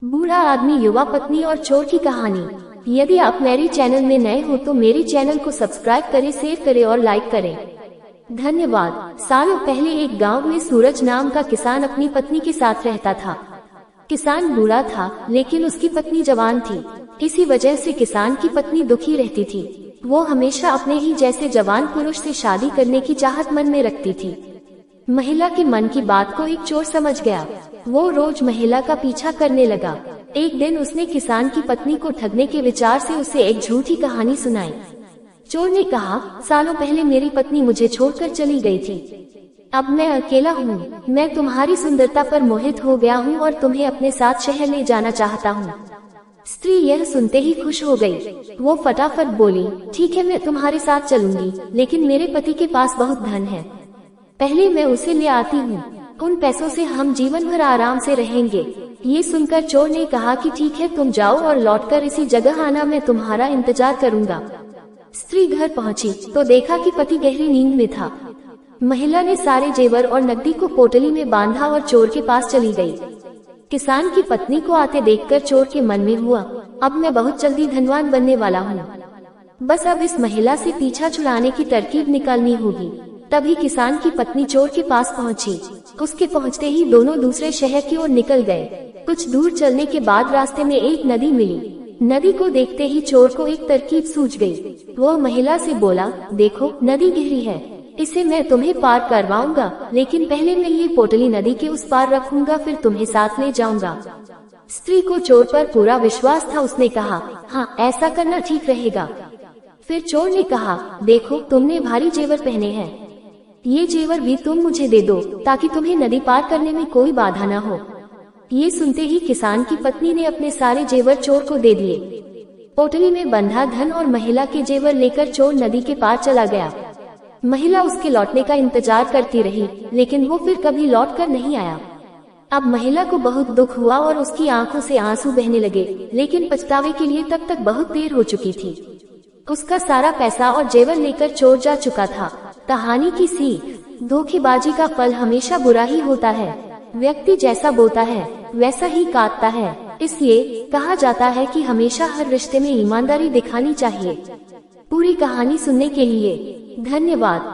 बूढ़ा आदमी, युवा पत्नी और चोर की कहानी। यदि आप मेरे चैनल में नए हो तो मेरे चैनल को सब्सक्राइब करें, शेयर करें और लाइक करें। धन्यवाद। सालों पहले एक गांव में सूरज नाम का किसान अपनी पत्नी के साथ रहता था। किसान बूढ़ा था लेकिन उसकी पत्नी जवान थी। इसी वजह से किसान की पत्नी दुखी रहती थी। वो हमेशा अपने ही जैसे जवान पुरुष से शादी करने की चाहत मन में रखती थी। महिला के मन की बात को एक चोर समझ गया। वो रोज महिला का पीछा करने लगा। एक दिन उसने किसान की पत्नी को ठगने के विचार से उसे एक झूठी कहानी सुनाई। चोर ने कहा, सालों पहले मेरी पत्नी मुझे छोड़कर चली गई थी। अब मैं अकेला हूँ। मैं तुम्हारी सुंदरता पर मोहित हो गया हूँ और तुम्हें अपने साथ शहर ले जाना चाहता हूँ। स्त्री यह सुनते ही खुश हो गई। वो फटाफट बोली, ठीक है, मैं तुम्हारे साथ चलूंगी, लेकिन मेरे पति के पास बहुत धन है। पहले मैं उसे ले आती हूँ। उन पैसों से हम जीवन भर आराम से रहेंगे। ये सुनकर चोर ने कहा कि ठीक है, तुम जाओ और लौटकर इसी जगह आना, मैं तुम्हारा इंतजार करूंगा। स्त्री घर पहुंची तो देखा कि पति गहरी नींद में था। महिला ने सारे जेवर और नकदी को पोटली में बांधा और चोर के पास चली गई। किसान की पत्नी को आते देखकर चोर के मन में हुआ, अब मैं बहुत जल्दी धनवान बनने वाला हूँ। बस अब इस महिला से पीछा छुड़ाने की तरकीब निकालनी होगी। तभी किसान की पत्नी चोर के पास पहुंची। उसके पहुंचते ही दोनों दूसरे शहर की ओर निकल गए। कुछ दूर चलने के बाद रास्ते में एक नदी मिली। नदी को देखते ही चोर को एक तरकीब सूझ गई। वो महिला से बोला, देखो नदी गहरी है, इसे मैं तुम्हें पार करवाऊंगा, लेकिन पहले मैं ये पोटली नदी के उस पार रखूंगा, फिर तुम्हें साथ ले जाऊंगा। स्त्री को चोर पर पूरा विश्वास था। उसने कहा, हाँ, ऐसा करना ठीक रहेगा। फिर चोर ने कहा, देखो तुमने भारी जेवर पहने हैं, ये जेवर भी तुम मुझे दे दो ताकि तुम्हें नदी पार करने में कोई बाधा न हो। ये सुनते ही किसान की पत्नी ने अपने सारे जेवर चोर को दे दिए। पोटली में बंधा धन और महिला के जेवर लेकर चोर नदी के पार चला गया। महिला उसके लौटने का इंतजार करती रही, लेकिन वो फिर कभी लौट कर नहीं आया। अब महिला को बहुत दुख हुआ और उसकी आंखों से आंसू बहने लगे, लेकिन पछतावे के लिए तब तक बहुत देर हो चुकी थी। उसका सारा पैसा और जेवर लेकर चोर जा चुका था। कहानी की सीख, धोखेबाजी का फल हमेशा बुरा ही होता है। व्यक्ति जैसा बोता है वैसा ही काटता है। इसलिए कहा जाता है कि हमेशा हर रिश्ते में ईमानदारी दिखानी चाहिए। पूरी कहानी सुनने के लिए धन्यवाद।